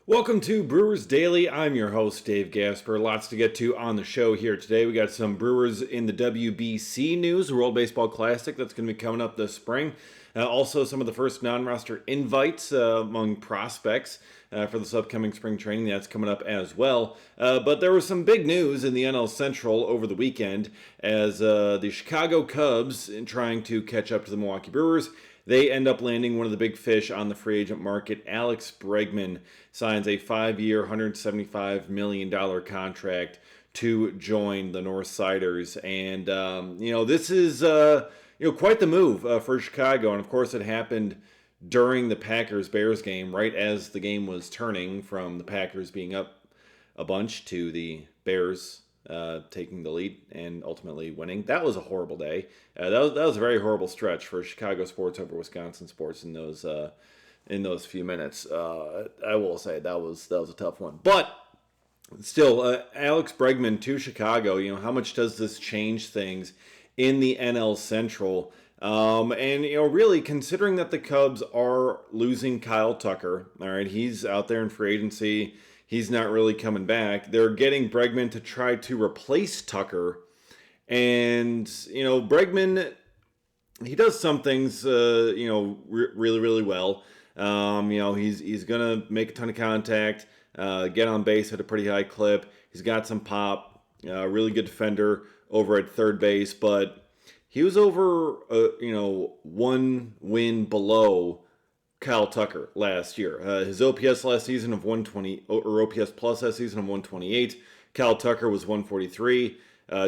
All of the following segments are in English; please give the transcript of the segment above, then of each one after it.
Welcome to Brewers Daily. I'm your host, Dave Gasper. Lots to get to on the show here today. We got some Brewers in the WBC news, the World Baseball Classic that's going to be coming up this spring. Also, some of the first non-roster invites among prospects for this upcoming spring training. That's coming up as well. But there was some big news in the NL Central over the weekend as the Chicago Cubs, in trying to catch up to the Milwaukee Brewers, they end up landing one of the big fish on the free agent market. Alex Bregman signs a 5-year, $175 million contract to join the Northsiders. And, this is, quite the move for Chicago. And, of course, it happened during the Packers-Bears game, right as the game was turning from the Packers being up a bunch to the Bears taking the lead and ultimately winning. That was a horrible day. That was a very horrible stretch for Chicago sports over Wisconsin sports in those few minutes. I will say that was a tough one. But still, Alex Bregman to Chicago. How much does this change things in the NL Central? Really considering that the Cubs are losing Kyle Tucker. All right, he's out there in free agency. He's not really coming back. They're getting Bregman to try to replace Tucker. And, Bregman, he does some things, really, really well. He's going to make a ton of contact, get on base at a pretty high clip. He's got some pop, really good defender over at third base. But he was over, one win below Kyle Tucker last year. His OPS last season of 120, or OPS plus last season of 128. Kyle Tucker was 143.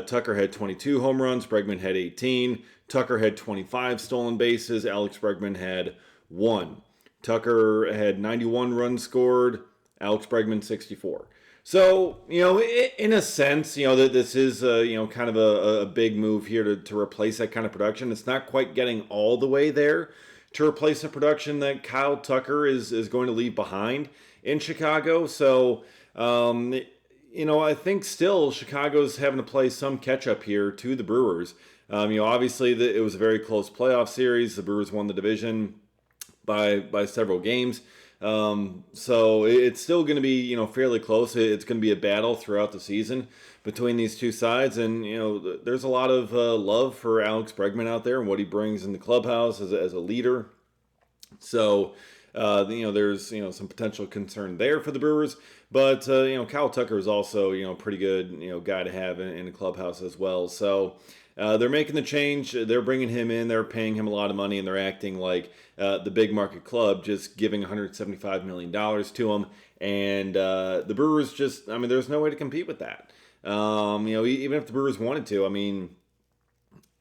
Tucker had 22 home runs. Bregman had 18. Tucker had 25 stolen bases. Alex Bregman had 1. Tucker had 91 runs scored. Alex Bregman 64. So, in a sense, that this is, kind of a big move here to replace that kind of production. It's not quite getting all the way there to replace the production that Kyle Tucker is going to leave behind in Chicago. So, I think still Chicago's having to play some catch-up here to the Brewers. Obviously it was a very close playoff series. The Brewers won the division by several games. So it's still going to be, fairly close. It's going to be a battle throughout the season between these two sides. And, there's a lot of love for Alex Bregman out there and what he brings in the clubhouse as a leader. So, there's, some potential concern there for the Brewers. But, Kyle Tucker is also, a pretty good, guy to have in the clubhouse as well. So, they're making the change. They're bringing him in. They're paying him a lot of money, and they're acting like the big market club, just giving $175 million to him. And the Brewers there's no way to compete with that. Even if the Brewers wanted to,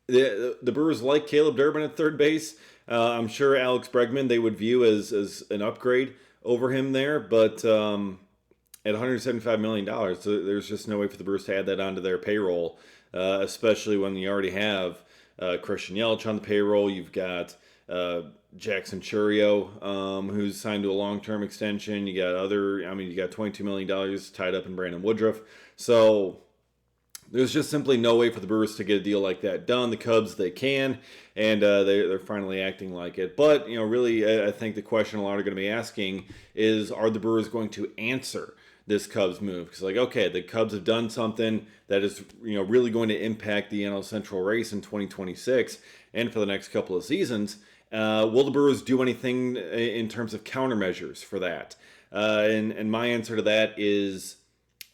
the Brewers like Caleb Durbin at third base. I'm sure Alex Bregman they would view as an upgrade over him there, but at $175 million, there's just no way for the Brewers to add that onto their payroll, especially when you already have Christian Yelich on the payroll. You've got Jackson Chourio, who's signed to a long-term extension. You got you got $22 million tied up in Brandon Woodruff. So there's just simply no way for the Brewers to get a deal like that done. The Cubs, they can, and they're finally acting like it. But, really, I think the question a lot are going to be asking is, are the Brewers going to answer this Cubs move? Because, okay, the Cubs have done something that is, really going to impact the NL Central race in 2026 and for the next couple of seasons. Will the Brewers do anything in terms of countermeasures for that? And my answer to that is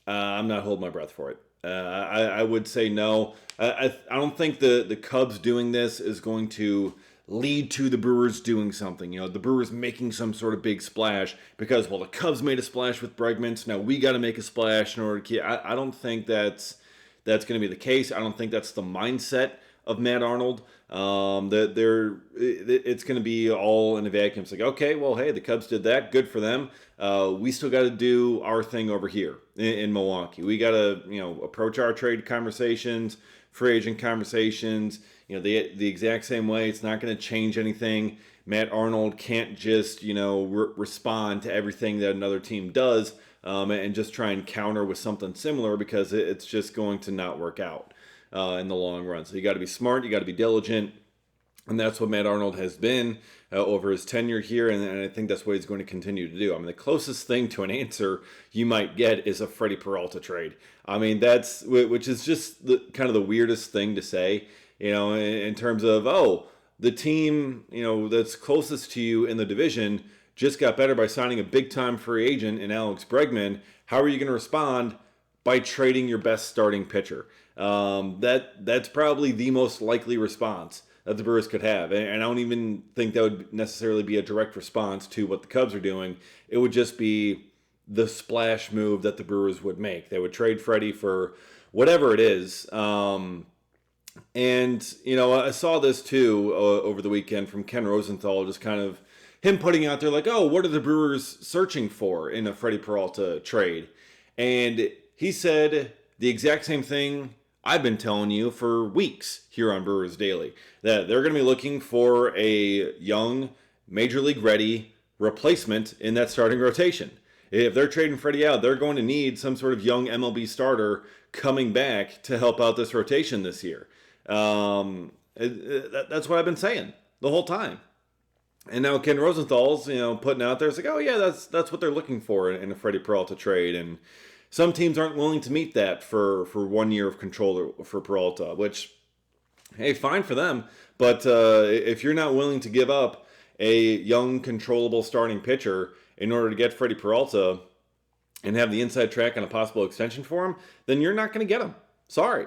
I'm not holding my breath for it. I would say no. I don't think the Cubs doing this is going to lead to the Brewers doing something. The Brewers making some sort of big splash because, the Cubs made a splash with Bregman, so now we got to make a splash in order to keep. I don't think that's going to be the case. I don't think that's the mindset of Matt Arnold. It's going to be all in a vacuum. It's like, okay, hey, the Cubs did that. Good for them. We still got to do our thing over here in Milwaukee. We got to, approach our trade conversations, free agent conversations, the exact same way. It's not going to change anything. Matt Arnold can't just, respond to everything that another team does and just try and counter with something similar because it's just going to not work out in the long run. So you got to be smart. You got to be diligent. And that's what Matt Arnold has been over his tenure here, and I think that's what he's going to continue to do. I mean, the closest thing to an answer you might get is a Freddie Peralta trade. I mean, which is just kind of the weirdest thing to say, in terms of, oh, the team, that's closest to you in the division just got better by signing a big-time free agent in Alex Bregman. How are you going to respond? By trading your best starting pitcher. That's probably the most likely response that the Brewers could have. And I don't even think that would necessarily be a direct response to what the Cubs are doing. It would just be the splash move that the Brewers would make. They would trade Freddie for whatever it is. I saw this too over the weekend from Ken Rosenthal, just kind of him putting out there like, oh, what are the Brewers searching for in a Freddie Peralta trade? And he said the exact same thing I've been telling you for weeks here on Brewers Daily, that they're going to be looking for a young, major league ready replacement in that starting rotation. If they're trading Freddie out, they're going to need some sort of young MLB starter coming back to help out this rotation this year. That's what I've been saying the whole time. And now Ken Rosenthal's, putting out there, it's like, oh yeah, that's what they're looking for in a Freddie Peralta trade. And some teams aren't willing to meet that for 1 year of control for Peralta, which, hey, fine for them. But if you're not willing to give up a young, controllable starting pitcher in order to get Freddie Peralta and have the inside track on a possible extension for him, then you're not going to get him. Sorry.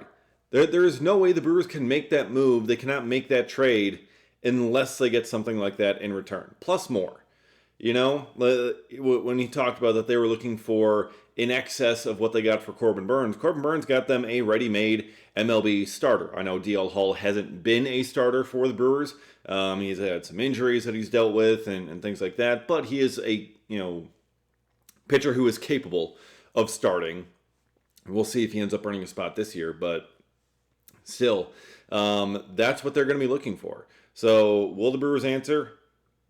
There is no way the Brewers can make that move. They cannot make that trade unless they get something like that in return, plus more. When he talked about that they were looking for in excess of what they got for Corbin Burns got them a ready-made MLB starter. I know DL Hall hasn't been a starter for the Brewers. He's had some injuries that he's dealt with and things like that, but he is a pitcher who is capable of starting. We'll see if he ends up earning a spot this year, but still, that's what they're going to be looking for. So will the Brewers answer?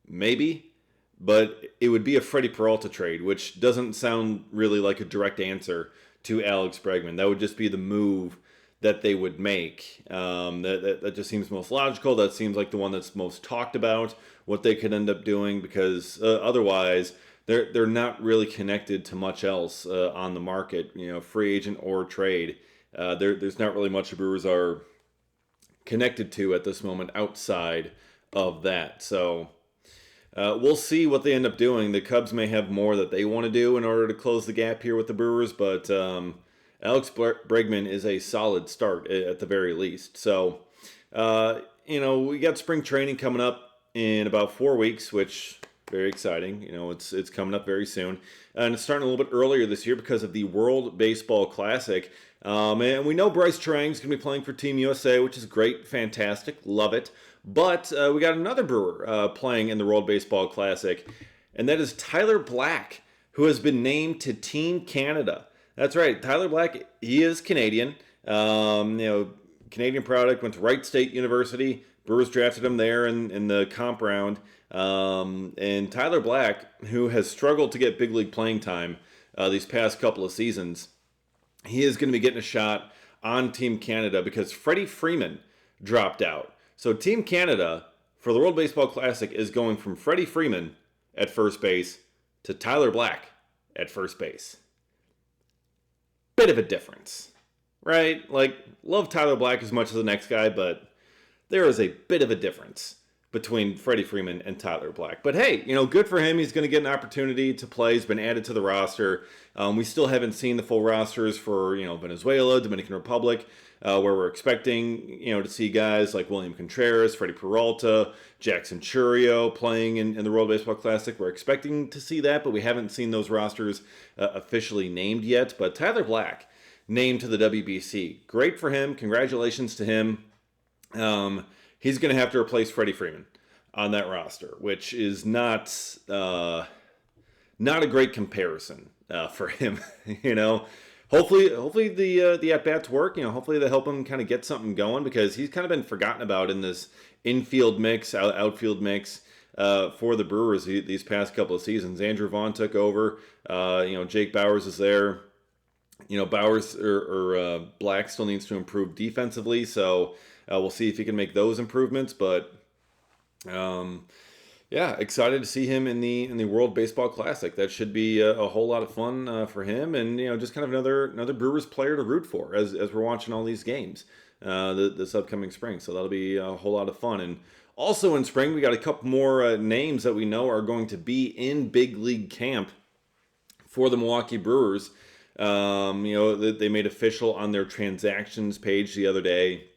Maybe. But it would be a Freddie Peralta trade, which doesn't sound really like a direct answer to Alex Bregman. That would just be the move that they would make. That just seems most logical. That seems like the one that's most talked about, what they could end up doing, because otherwise they're not really connected to much else on the market, free agent or trade. There's not really much the Brewers are connected to at this moment outside of that. So we'll see what they end up doing. The Cubs may have more that they want to do in order to close the gap here with the Brewers, but Alex Bregman is a solid start at the very least. So, we got spring training coming up in about 4 weeks, which very exciting. It's coming up very soon. And it's starting a little bit earlier this year because of the World Baseball Classic. And we know Bryce Terang's going to be playing for Team USA, which is great, fantastic, love it. But we got another Brewer playing in the World Baseball Classic, and that is Tyler Black, who has been named to Team Canada. That's right, Tyler Black, he is Canadian. Canadian product, went to Wright State University. Brewers drafted him there in the comp round. And Tyler Black, who has struggled to get big league playing time these past couple of seasons, he is going to be getting a shot on Team Canada because Freddie Freeman dropped out. So Team Canada for the World Baseball Classic is going from Freddie Freeman at first base to Tyler Black at first base. Bit of a difference, right? Like, love Tyler Black as much as the next guy, but there is a bit of a difference between Freddie Freeman and Tyler Black. But hey, good for him. He's going to get an opportunity to play. He's been added to the roster. We still haven't seen the full rosters for, Venezuela, Dominican Republic, where we're expecting, to see guys like William Contreras, Freddie Peralta, Jackson Churio playing in the World Baseball Classic. We're expecting to see that, but we haven't seen those rosters officially named yet. But Tyler Black named to the WBC. Great for him. Congratulations to him. He's going to have to replace Freddie Freeman on that roster, which is not a great comparison for him. Hopefully the at bats work. Hopefully they help him kind of get something going because he's kind of been forgotten about in this infield mix, outfield mix for the Brewers these past couple of seasons. Andrew Vaughn took over. Jake Bauers is there. Bauers or Black still needs to improve defensively, so we'll see if he can make those improvements. But Um, yeah, excited to see him in the World Baseball Classic. That should be a whole lot of fun for him, and just kind of another Brewers player to root for as we're watching all these games this upcoming spring. So that'll be a whole lot of fun. And also in spring, we got a couple more names that we know are going to be in big league camp for the Milwaukee Brewers. They made official on their transactions page the other day.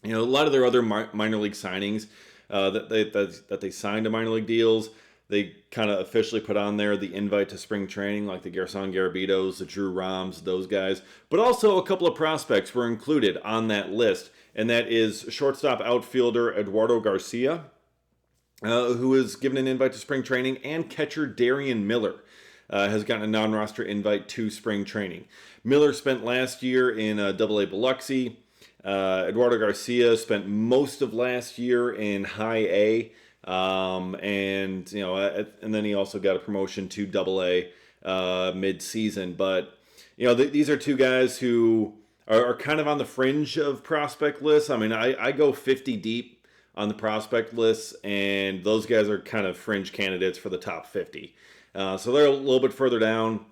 A lot of their other minor league signings that they signed to minor league deals, they kind of officially put on there the invite to spring training, like the Gerson Garabitos, the Drew Roms, those guys. But also a couple of prospects were included on that list, and that is shortstop outfielder Eduardo Garcia, who was given an invite to spring training, and catcher Darian Miller has gotten a non-roster invite to spring training. Miller spent last year in Double-A Biloxi. Eduardo Garcia spent most of last year in High A, and then he also got a promotion to Double-A mid-season. But these are two guys who are kind of on the fringe of prospect lists. I mean, I go 50 deep on the prospect list, and those guys are kind of fringe candidates for the top 50. So they're a little bit further down.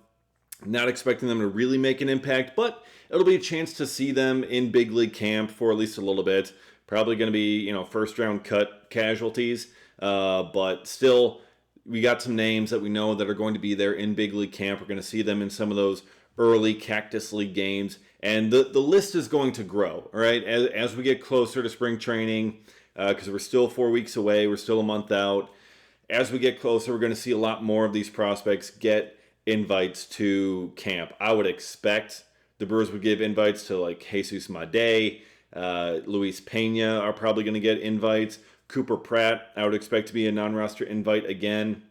Not expecting them to really make an impact, but it'll be a chance to see them in big league camp for at least a little bit. Probably going to be, first round cut casualties, but still, we got some names that we know that are going to be there in big league camp. We're going to see them in some of those early Cactus League games, and the list is going to grow, all right, as we get closer to spring training, because we're still 4 weeks away, we're still a month out. As we get closer, we're going to see a lot more of these prospects get invites to camp. I would expect the Brewers would give invites to like Jesus Made, Luis Pena are probably going to get invites. Cooper Pratt, I would expect to be a non-roster invite again.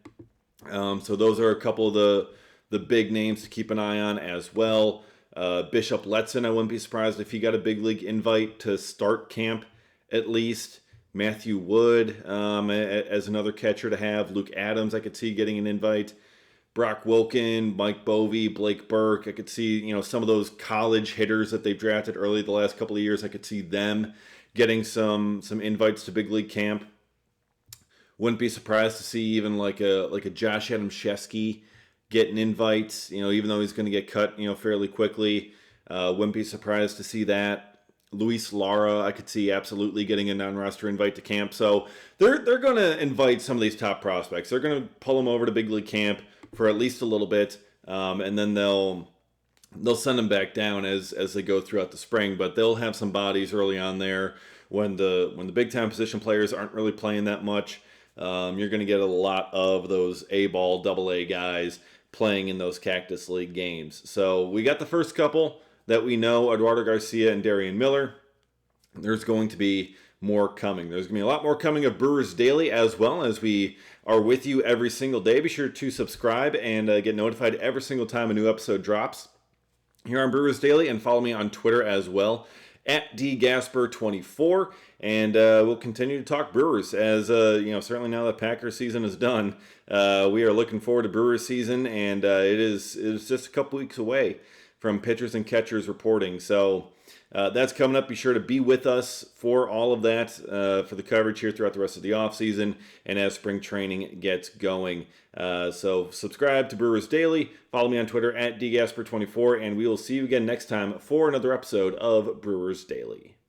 So those are a couple of the big names to keep an eye on as well. Bishop Letson, I wouldn't be surprised if he got a big league invite to start camp at least. Matthew Wood as another catcher to have. Luke Adams, I could see getting an invite. Brock Wilken, Mike Bovee, Blake Burke. I could see, some of those college hitters that they've drafted early the last couple of years. I could see them getting some invites to big league camp. Wouldn't be surprised to see even like a Josh Adamszewski get an invite. Even though he's going to get cut, fairly quickly. Wouldn't be surprised to see that. Luis Lara, I could see absolutely getting a non-roster invite to camp. So they're going to invite some of these top prospects. They're going to pull them over to big league camp for at least a little bit, and then they'll send them back down as they go throughout the spring. But they'll have some bodies early on there when the big time position players aren't really playing that much. You're going to get a lot of those A-ball, Double-A guys playing in those Cactus League games. So we got the first couple that we know, Eduardo Garcia and Darian Miller. There's going to be more coming. There's going to be a lot more coming of Brewers Daily, as well as we are with you every single day. Be sure to subscribe and get notified every single time a new episode drops here on Brewers Daily, and follow me on Twitter as well at dgasper24, and we'll continue to talk Brewers as certainly now that Packers season is done, we are looking forward to Brewers season, and it is just a couple weeks away from pitchers and catchers reporting. So that's coming up. Be sure to be with us for all of that, for the coverage here throughout the rest of the offseason and as spring training gets going. So subscribe to Brewers Daily. Follow me on Twitter at dgasper24, and we will see you again next time for another episode of Brewers Daily.